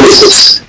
basis.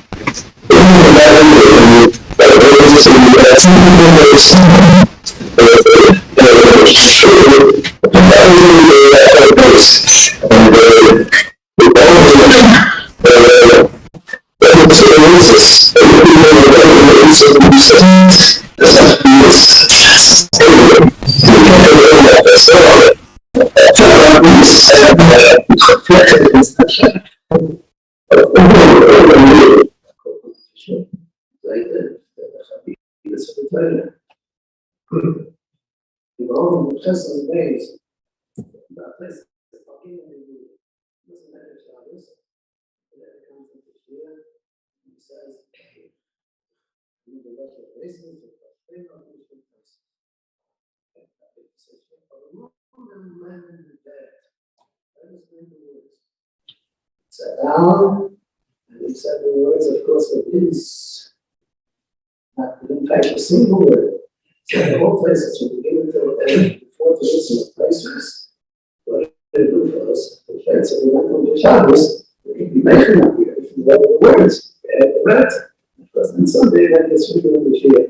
Sat down, and he said the words, of course, with his, not didn't type a single word. So the whole place is from beginning to end, before to listen to places, what did it do for us? The fact that we went on to Shabbos, we could be making up here, if we read the words, we had the red. Of course, then someday that gets figured in the year.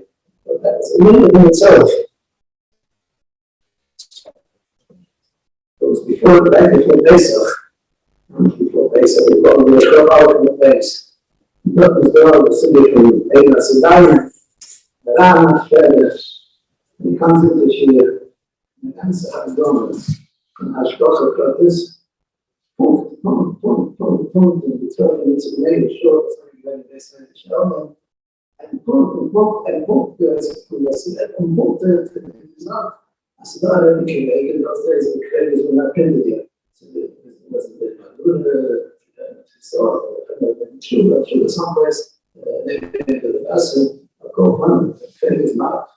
But that was a minute in itself. It was before, right before Pesach. Before Pesach, we got to go out in the base. That was the one, the city from Eina Sidaim, the Ram, he comes into Shir, and the answer has gone, and Hashkocha Pratis, and the turtle is made short, and they say, and it's not, as not a big in those days, the credits were not printed yet. So it wasn't the so through someplace, they made the person, a co-fund, the credit is not,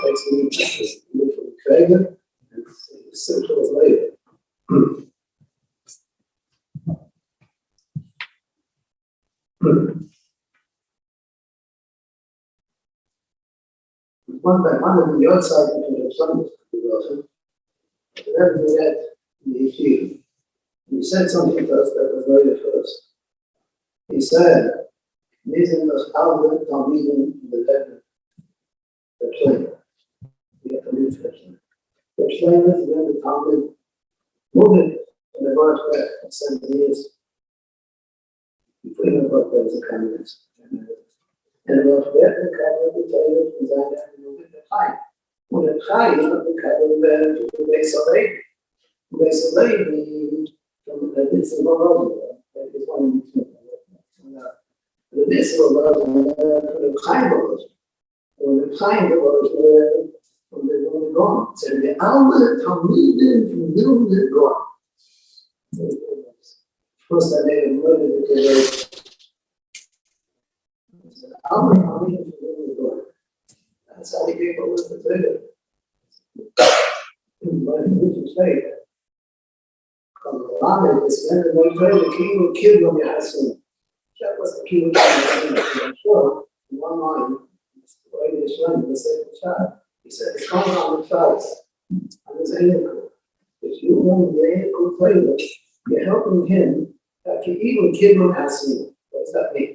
takes me, just look for the credit, and it's simple as later. One by one of the Yahrtzeit of Harav, but never forget the issue. He said something to us that was later for us. He said, "Listen to how good Talmidim the letter, the player. We have to leave the player. The player is when the Talmud moved and they brought back for 7 years. Before he brought back the communists. And about that, the Kabbalah will tell you from Zion and you'll get the Chai. When the Chai is not the Kabbalah, the base of Levi. The base of Levi, it's a lot that is one of the base of the Chai was. When the Chai was, when they were gone, so the Alma Talmidim from Vilna gone. Of course, I made a murder because that's how he came up with the trailer. Is when the trailer king will kill when you have seen. That was the king of the I'm sure, in one line, the way they showed the second child. He said, it's coming on the tribes. And it's Einiku. If you want the Einiku trailer, you're helping him that you even kill him as seen. What does that mean?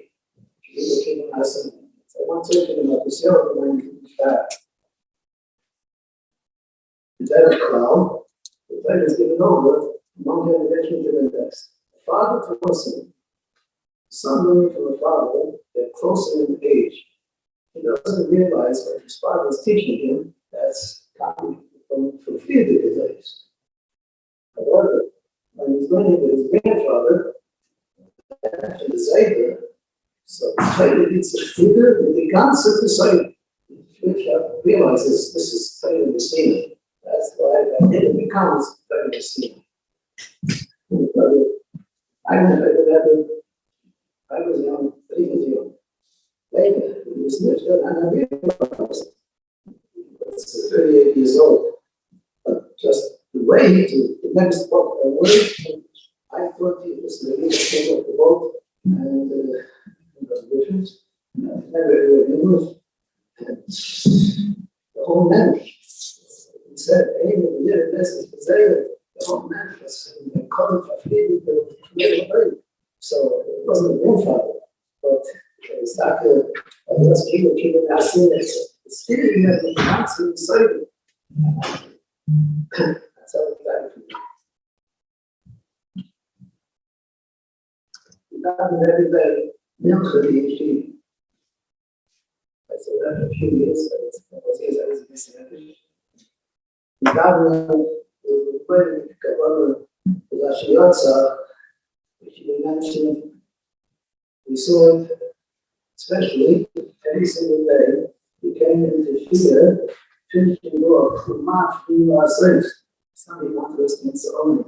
So one talking about the show, when you can back. The better cloud, the better is given over, one generation to the next. The father to the son, the son learning from the father, they're closer in age. He doesn't realize what his father is teaching him, that's coming from fulfilled days. However, when he's learning with his grandfather, after the Zayda, so the Torah needs a figure with the concept of Torah. If realizes this is Torah Messina, that's why it becomes Torah Messina. I was young, 3 years young. Later, it was nurtured, and I realized it's 38 years old. But just the way to the next book, I thought he was the leader of the boat, and difference. Never English. The whole man. He said, hey, the little message is there. The whole man was in the color of freedom. So it wasn't a grandfather. but it's like those people keep asking it's feeling that we can't see inside it. That's how we got it. We got it every day, milk for the issue. I said that a few years, but it was years I was missing. We got the way we got on the Yahrtzeit, which you mentioned. We saw it, especially every single day. We came into fear, finishing work from March through our sense. Somebody wanted us to answer only.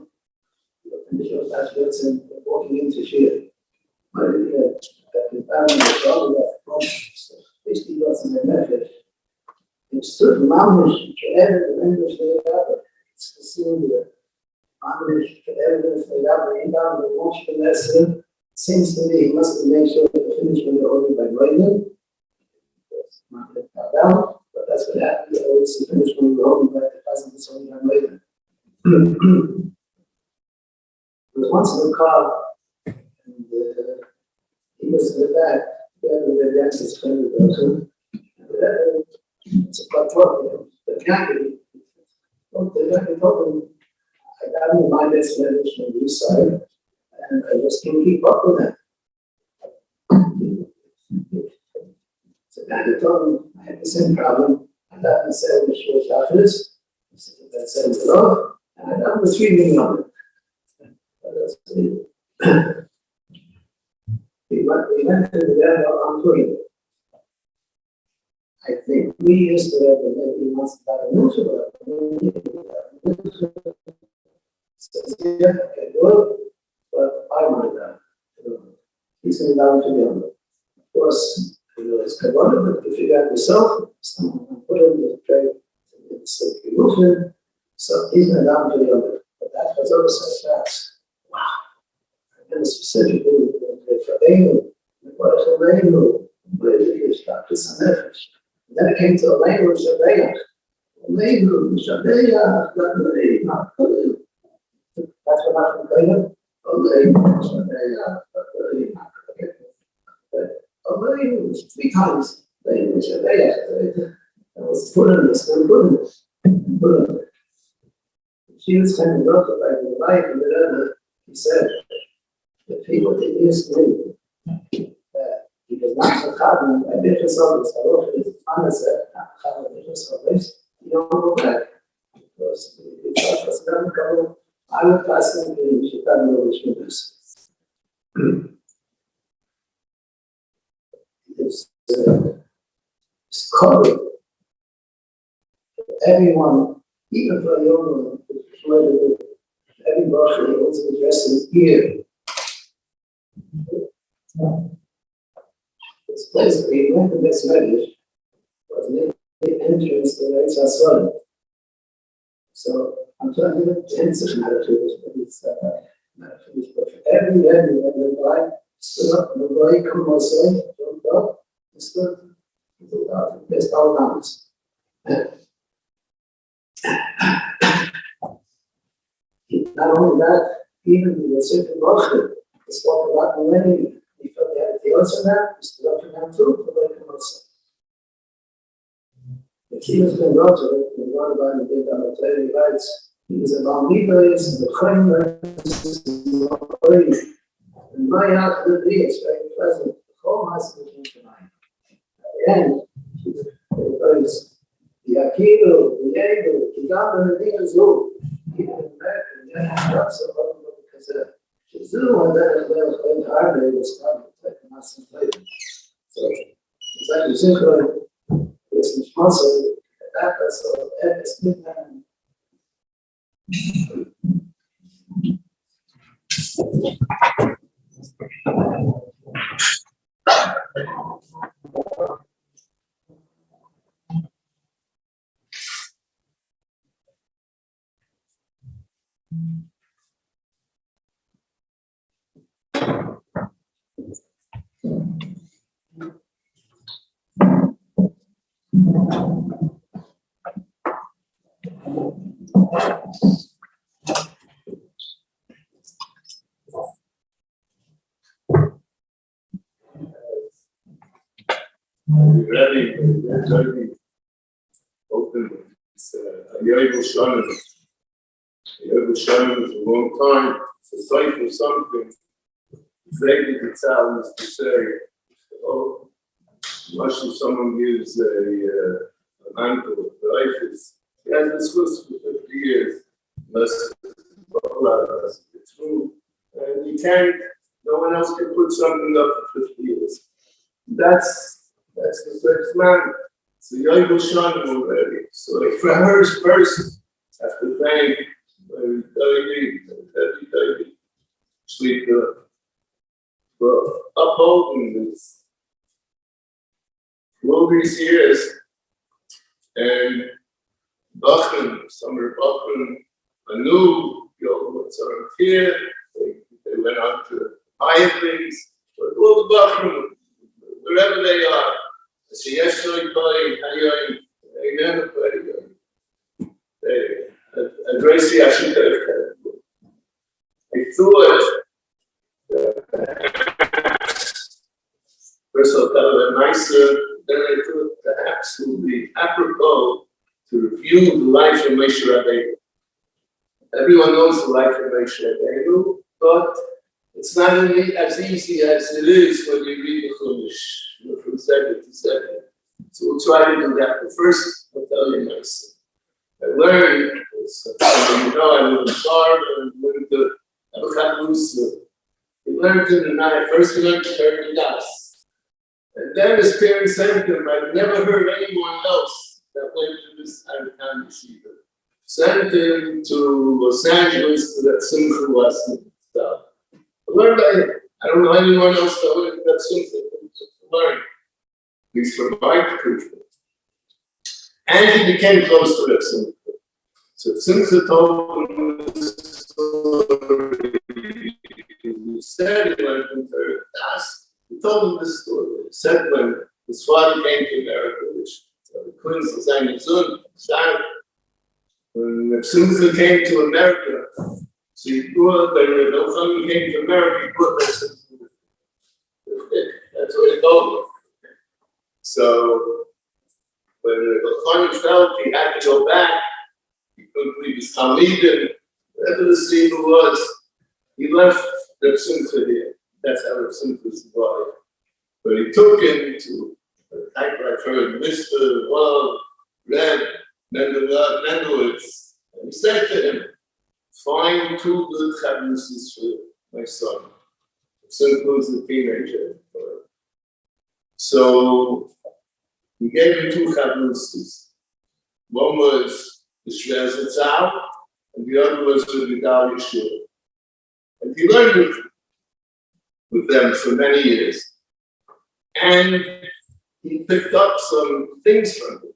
We finish our Yahrtzeit and walking into fear. I really had the family of God, we have 50 years in the message. It stood Mamish to evidence the other. It's consumed the Mamish to evidence the other. In down the watch the lesson. Seems to me he must have made sure that the finish when they're only by writing. Down, but that's what happened. You always see finish when you're only by the present, it's only by writing. There was once in a car, and he was in the back, together with the Yankees friend of the it's about talking. The Yankee told him, I got him my best message from the east side. And I just can't keep up with that. So I told him I had the same problem. I got the same with Shabbos. I said that same below, and I got the 3 million on it. We went to the level on Twitter. I think we used to have maybe once about a news about it. So yeah, okay, good. But I want that. He's going down to the other. Of course, it's Kabbalah, but if you got yourself, someone can put in the trade, so he's going down to the other. But that was also fast. Wow. And specifically, for Elu, for Elu, where did you start to some effort? Then it came to a language of Elu. That's what I'm going to three times. I was put in this, she was kind of notified by the life and the other. He said, the people that used me, he was not so common, I did this all this, I wrote this, you don't go back. Because it was never come. I would pass them in Chicago, which was it's covered. Everyone, even for a young one, everybody also addresses here. This place where he went to this marriage was the entrance to the Yahrtzeit. So I'm trying to get 10 such attitudes, but it's not finished. But every day, when the guy stood up, and the guy come outside, jumped up, and stood, he took out and placed all downs. Not only that, even with a certain Moshe, he spoke about the wedding. He felt they had the answer now, he stood up to them too, the guy come outside. The key has been brought to it, and one by the big on the daily rights. He was about Levi's, and the Chaimers, and my out of the day, it's very pleasant. The whole house became tonight. At the end, the place, the Akido, the Yego, the Gamba, and the Dingazu, even in America, the Yahrtzeit of Harav, because Shizu, and then it was hard, it was probably like a massive later. So, it's like a Zikaron. It's responsible that so it's midnight. Ready, open. It's Yahrtzeit is a long time. It's a type of something. Maybe the sound is to say, oh, much if someone gives an uncle of life, he has discussed for 50 years, unless it's true. And you can't, no one else can put something up for 50 years. That's the first man. So Yahrtzeit already. So like for hers first, I have to thank every sleep for upholding this all these years. And Bachman, Summer Bachman, Anu, what's on here, they went on to higher things, but all the Bachman, wherever they are, I see Yahrtzeit address the Ashikav. I thought, first of all, a nicer, then I thought perhaps it would be apropos to review the life of Moshe Rabbeinu. Everyone knows the life of Moshe Rabbeinu, but it's not as easy as it is when you read the Chumash, from second to second. So we'll try to do that. But first, I'll tell you nicely. I learned, I learned Sarv and learned the Abachat. We learned in the night. First, we learned the Permidas. And then his parents sent him. I've never heard anyone else that went to this American yeshiva. Sent him to Los Angeles to that Simcha lesson stuff. I learned by him. I don't know anyone else that went to that Simcha to learn. At least from my tradition. And he became close to that Simcha. So Simcha told him this story. He said he went into Das. He told him this story. He said when his father came to America, which the Queen's was saying his son, when Simcha came to America, so he grew up, and when Elchanan came to America, he put that Simcha. That's what he told him. So when Elchanan felt he had to go back, he couldn't leave his Talmidim, whatever the scene was, he left Reb Simcha here. That's how Reb Simcha survived. But he took him to a typewriter, Mr. Love, Red, Mendowitz, and he said to him, find 2 good chavrusis for my son. Reb Simcha was a teenager. So he gave him 2 chavrusis. One was the Shver Zatzal, and the other was the Vidal Yeshua. And he learned with them for many years. And he picked up some things from them.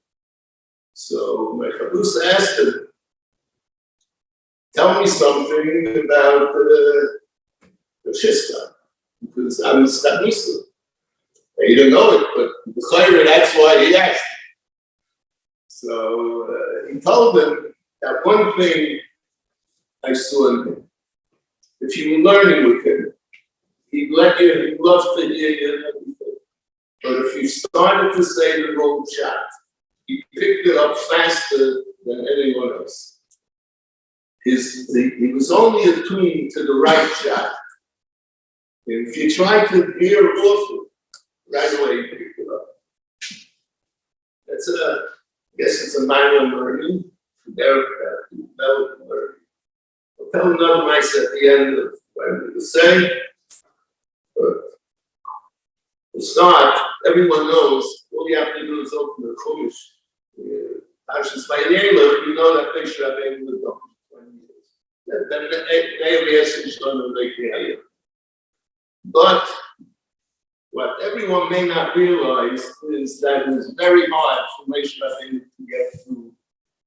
So my Chabrusa asked him, tell me something about the Shisgal, because I'm the Stadnisa. He didn't know it, but the Chayre, that's why he asked. So he told them that one thing I saw in him. If you were learning with him, he'd let you, he'd love to hear you everything. But if you started to say the wrong shot, he picked it up faster than anyone else. He was only attuned to the right shot. And if you tried to veer off it, right away he picked it up. That's I guess it's a manual learning, development learning. I'll tell another nice at the end of what I'm going to say. But to start, everyone knows, all you have to do is open the Chumash. Parshas Vayeilech, you know that Moshe Rabbeinu lived up to 20 years. Then the is going to make the Hayah. But what everyone may not realize is that it's very hard for Moshe Rabbeinu to get through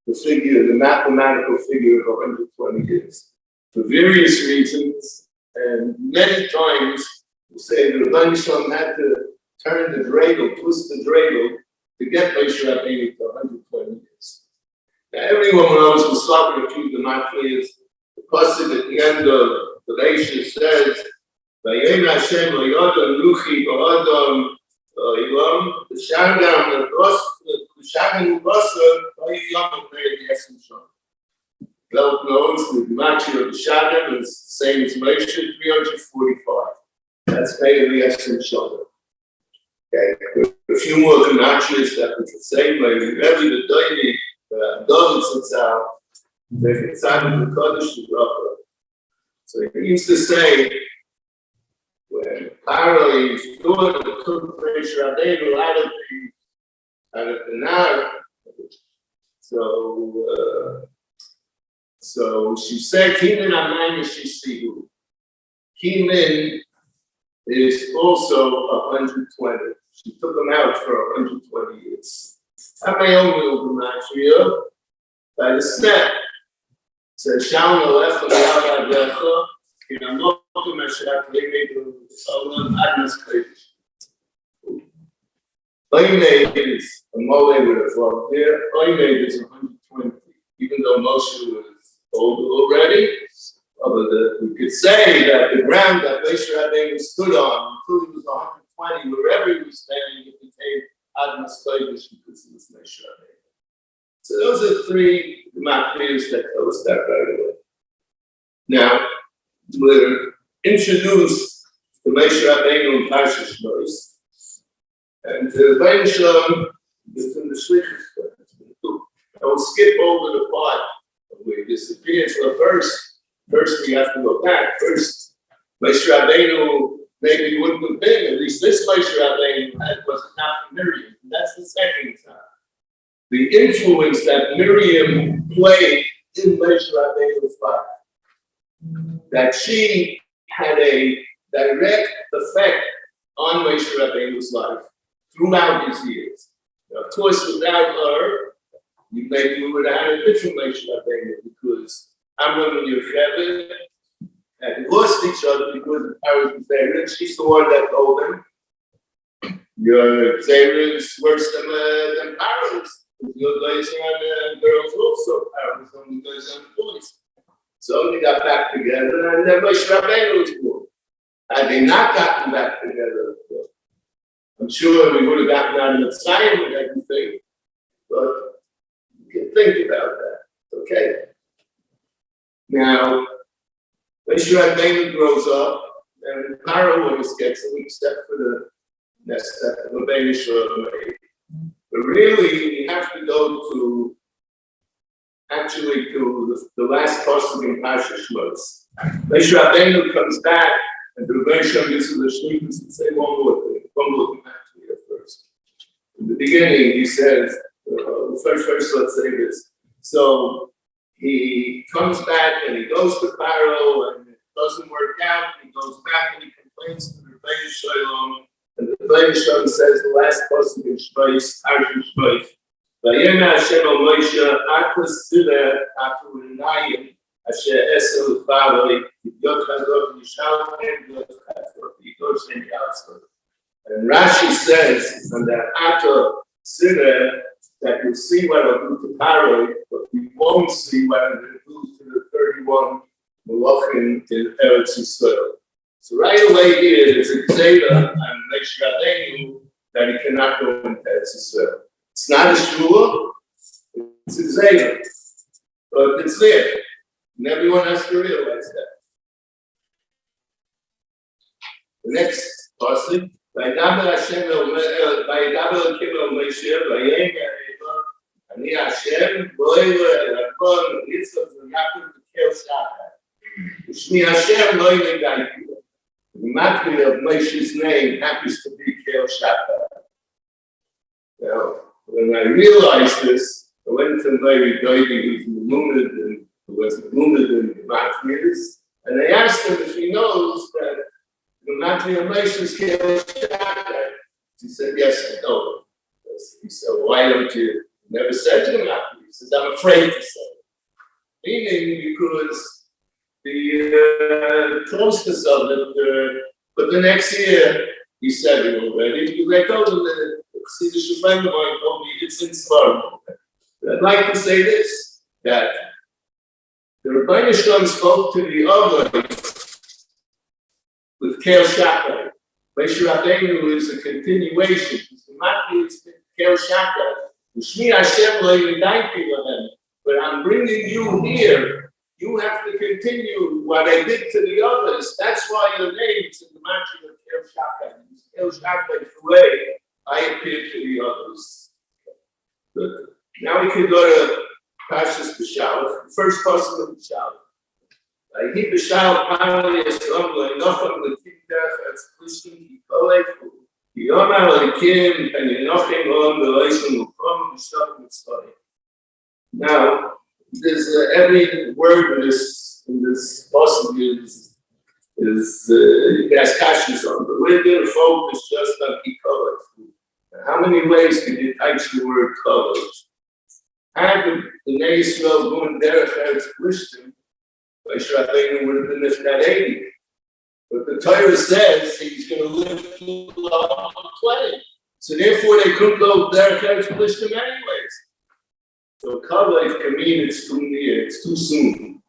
the figure, the mathematical figure of 120 years. For various reasons, and many times, we say the Rebbeinu Shalom had to turn the dreidel, twist the dreidel, to get Moshe Rabbeinu to 120 years. Now, everyone knows we're stopping a few Gematrias. The pasuk at the end of the Reisha says, Vayein Hashem v'yodam luchi ba'adam the Shangam, the Shangam Basar, Yom Yesem Shon. Well knows the Machi of the Shangam is the same as Moshe, 345. That's made of the Yesem Shon. Okay, a few more Kanachis that we could say, maybe every the daily dollars it's out, they can sign the Kaddish to Rafa. So he used to say, when Paro's daughter took Moshe Rabbeinu out of the Nar, so she said, Kimin Amayim Shisihu. Kimin is also 120. She took him out for 120 years. By the step, said, Shalom Aleichem Yavadecha, in a Mokum Ashat Lemedu Olam Adnas Kodesh. Oimed is a mole with a frog there. Oimed is 120, even though Moshe was old already. We could say that the ground that Moshe Rabbeinu stood on until he was 120, wherever he was standing, it became Admas Kodesh because he was Moshe Rabbeinu. So those are three Maccabees that tell us that right away. Now, we're introduced to Moshe Rabbeinu in Parshas Shmos, and the Rebbeinu Shalom is in the Shlichus. I will skip over the part where he disappears. Well, first we have to go back. First, Moshe Rabbeinu maybe wouldn't have been, at least this Moshe Rabbeinu was not Miriam. That's the second time. The influence that Miriam played in Moshe Rabbeinu's life, that she had a direct effect on Moshe Rabbeinu's life throughout his years. Now, of course, without her, maybe we would have had a different Moshe Rabbeinu because Amram and Yocheved had lost each other because of Harav Moshe Eliyahu. She's the one that told him, your Zera is worse than Harav. Your guys and girls also, Harav only guys and boys. So they got back together, and then Moshe Rabbeinu was born. Had they not gotten back together, I'm sure we would have gotten out of the sign with everything, but you can think about that, okay? Now, Moshe Rabbeinu grows up, and Paro always gets him, except for the next step of Rabbeinu Shalom. But really, you have to go to the last passage in Parshas Shmos. Moshe Rabbeinu comes back, and the Rebbeinu Shalom uses the Shlichus and say one more thing actually at first. In the beginning, he says, first let's say this. So he comes back and he goes to Paro, and it doesn't work out. He goes back and he complains to the Rebbeinu Shalom, and the Rebbeinu Shalom says the last passage in Shmos, Parshas Shmos. Vayena Hashem al Moshe, Akas Sireh, Aku Renayim, Asher Esel Faroi, Yot Chazot Yishal, and Yot Chazot, Yikosh and Yahrtzeit. And Rashi says, on that Ato Sireh, that you'll see what I'll do to Paroi, but you won't see what I'm going to do to the 31 Malachim in Eretz Yisrael. So right away here, there's a Zera on Moshe Rabbeinu that he cannot go into Eretz Yisrael. It's not a shul, it's a zayah, but it's there, and everyone has to realize that. The next passage, Vayidaber Hashem Vayidaber Elokim el Moshe Vayem Eva Ani Hashem Lo'elu Elakon Yitzchak V'Yaakov V'Kel Shachar Shmi Hashem Lo'elu Gaitu. The matri of Moshe's name happens to be Kel Shachar. Now, when I realized this, I went to my Rebbe who was Muhammad in the Matmiyas, and I asked him if he knows that the Matmiyah Moshe is Kel Shachar. He said, yes, I know. He said, why don't you never say to the Matmiyah? He says, I'm afraid to say. Meaning because the closeness of it, but the next year, he said it already, because I told him that see, the friend of mine told me it's in Zikaron. I'd like to say this, that the Rebbeinu Shalom spoke to the others with Kel Shachar, Moshe Rabbeinu is a continuation. The Matthew is Kel Shaka. Ushmi Hashem lo yidayti lahem. But I'm bringing you here. You have to continue what I did to the others. That's why your name is in the Matthew of Kel Shaka. Kel Shaka is the way I appear to the others. Good. Now we can go to Pashas B'Shalach, the first person of B'Shalach. He B'Shalach Pali Yisrael Le'Nocham L'Kidach Etz Klishim Kikolefu Yomar L'Kim and Yenochim Olam L'Leishim L'Kom B'Shalach Mitzvah. Now, there's every word in this possible is it has kashas on, but we're going to focus just on Kikolefu. How many ways can you type the word Kolefu? Had the Bnei Yisrael going derech Eretz Plishtim, Moshe Rabbeinu would have been Nifnat 80. But the Torah says he's going to live through the 20. So therefore they couldn't go derech Eretz Plishtim anyways. So Kalev can mean it's too near, it's too soon.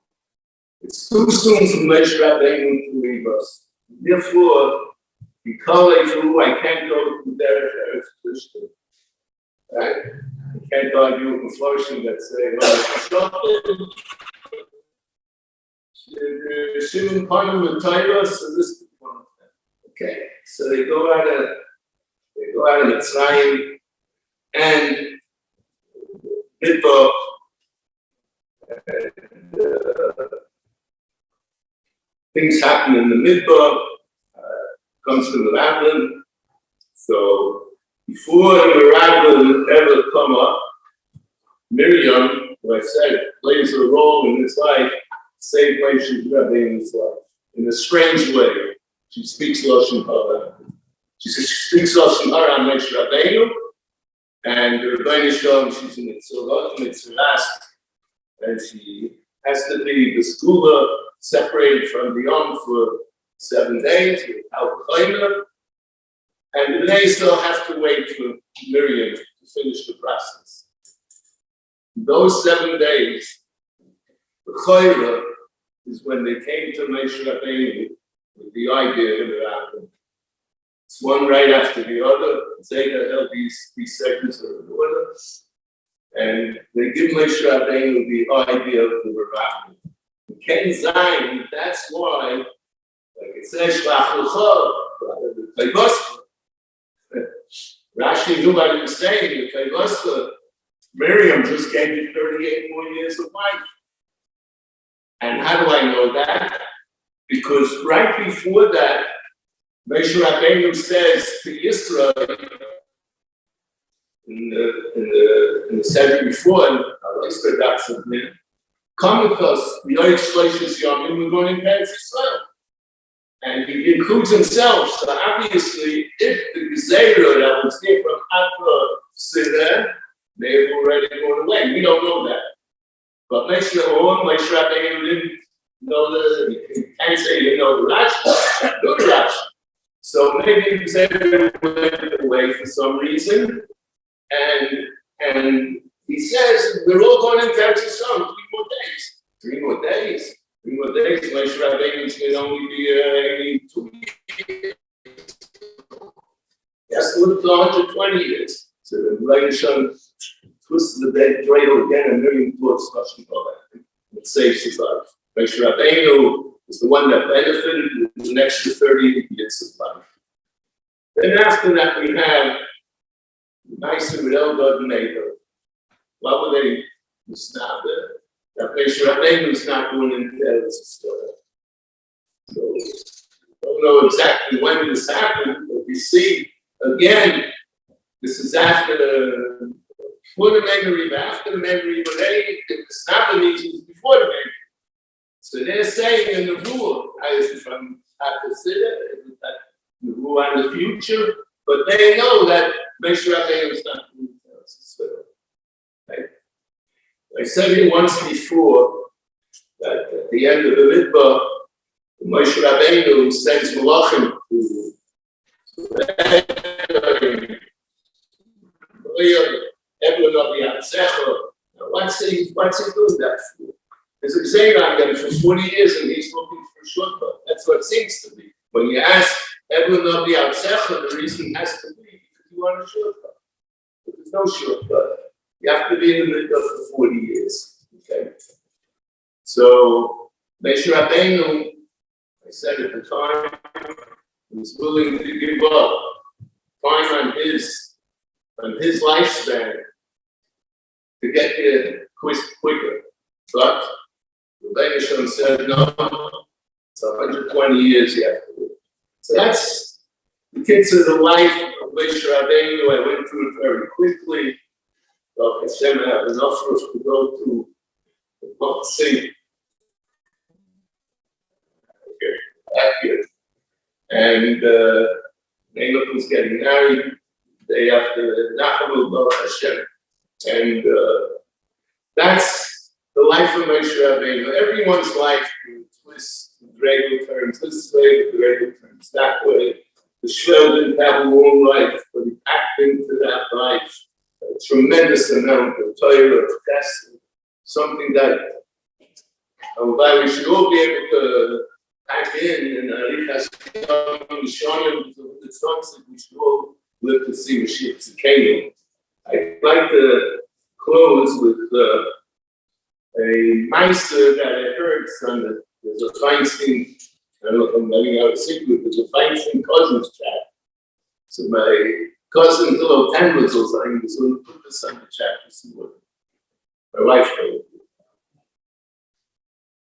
It's too soon for Moshe Rabbeinu to leave us. Therefore, Kalev, I can't go to derech Eretz Plishtim. Right? I can't argue with the flourishing that say, well, Shimon Panim and Torah, so this is one of them. Okay, so they go out of Mitzrayim and Midbar, things happen in the Midbar, comes to the Rabbin. So before the Rabbin ever come up, Miriam, who I said, plays a role in his life, same way she's in his life. In a strange way, she speaks Lashon Hara. She speaks Lashon Hara on Moshe Rabbeinu, and the Rebbeinu Shalom, she's in Mitzilas, and she has to be the schooler separated from the Yom for 7 days without Chayma, and the Israel have to wait for Miriam to finish the process. Those 7 days, the Chayma is when they came to Moshe Rabbeinu with the idea of the Rabbin. It's one right after the other. Zayda held these seconds of the order, and they give Moshe Rabbeinu the idea of the Rabbin. Ken Zayin, that's why, like it says, Rashi knew what he was saying. Miriam just gave you 38 more years of life. And how do I know that? Because right before that, Moshe Rabbeinu says to Yisrael in the century before, come with us, we know Shloshis Yomim, we're going to Eretz Yisrael. And he includes himself. So obviously, if the Gezerah that was there from Atra Sideh, they have already gone away. We don't know that. But Moshe Rabbeinu didn't know you can't say he didn't know the Rashi. Know the Rashi. So maybe the Gezerah went away for some reason. And he says, we're all going into Eretz Yisrael in 3 more days. 3 more days, Moshe Rabbeinu can only be 2 years. Yes, to live to 120 years. So the Rebbeinu twisted the dead dreidel again and Miriam towards Lashon Hara. It saves his life. Moshe Rabbeinu is the one that benefited with an extra 30 years of life. Then after that we have nice and Eldad and Neighbor. What were they? Stop there. That Moshe Rabbeinu is not going into Eretz Yisrael. So, I don't know exactly when this happened, but we see, again, this is after the memory, after the memory, but it's not the meeting, before the memory. So they're saying in the rule, from Hakasida, the rule on the future, but they know that Moshe Rabbeinu is not going to Eretz Yisrael. Right? I said it once before that at the end of the Midbar, Moshe Rabbeinu sends Malachim to everyone of the Yahrtzeit. What's he doing that for? There's a Zikaron on him for 40 years and he's looking for shortcut. That's what it seems to be. When you ask everyone will not be outside. The reason has to be because you want a shortcut. But there's no shortcut. You have to be in the middle for 40 years. Okay. So Moshe Rabbeinu, I said at the time, was willing to give up time on his lifespan to get there quicker. But Rebbeinu Shem said, no, it's 120 years you have to live. So that's the kids of the life of Moshe Rabbeinu. I went through it very quickly. Well, Hashem have enough for us to go to the see. Okay, back here. And Neymar was getting married the day after Nachamu Baruch Hashem. And that's the life of Moshe Rabbeinu. Everyone's life can twist with regular terms, this way with regular terms, that way. The Shmuel didn't have a long life, but he packed into that life a tremendous amount of Torah, of testing, something that we should all be able to pack in and it's not that we should all live to see Mashiach Zikaron. I'd like to close with a meister that I heard Sunday. There's a Feinstein, I don't know if I'm letting out a secret, there's a Feinstein cousins chat. So my cousin Hillel Tendler was saying, so we'll put this on the chat to see what my wife told me.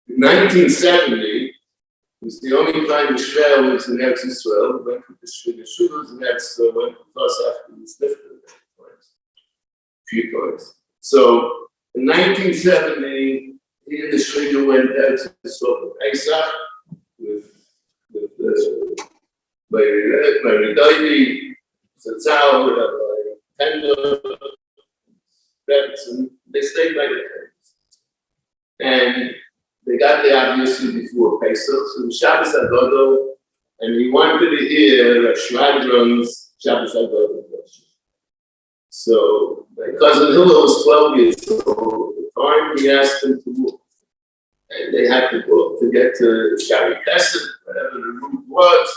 In 1970, it was the only time Israel was in Eretz Yisrael. We went to the Shuvas and that's went to us after the Snifter a few times. So in 1970, he and the Shuvas went out to the Sofa Pesach with my Redaidi, Zatzal, my Tender, and they stayed by the parents. And they got there obviously before Pesach, so the Shabbos Agadol, and he wanted to hear Shmadron's Shabbos Agadol question. So my cousin Hillel was 12 years old at the time. He asked him to walk, and they had to walk to get to Shari Chesed, whatever the route was.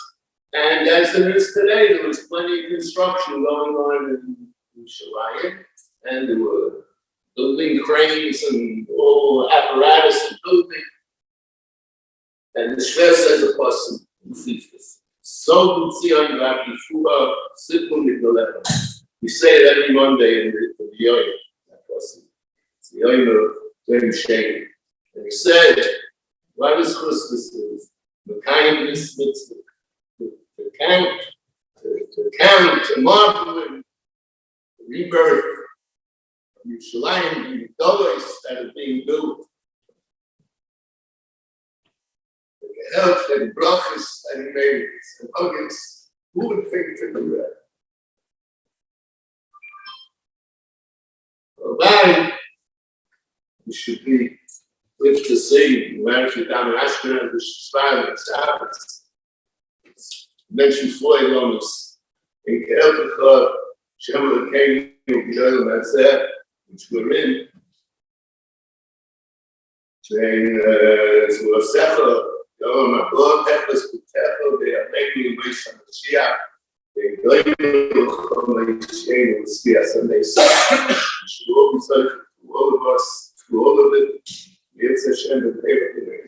And as there is today, there was plenty of construction going on in Shalayim, and there were building cranes and all apparatus and building. And the Shver says a person who sees this. So Zion Rabbi Fuha Sipun Nidoleva. We say it every Monday in the Yoyim, that person. It's the Yoyim of James Shane. And he said, what is Christmas is? The kindness, to count, to marvel, the rebirth of Yerushalayim, the dollars that are being built, the health and brachas and merits and huggings. Who would think to do that? Well, we should be live to see where if you're down in Ashkenaz, the Shvar, the Shabbos. Mentioned Floyd on this in Keltecha, Shem came to that's that, which we're in. Saying, Secha, my blood, Tefas, Tefa, they are making a wish on the Shia. They go to the Shia and Spias, and they say, should all be such to all of us, to all of it. It's a Shem and everything.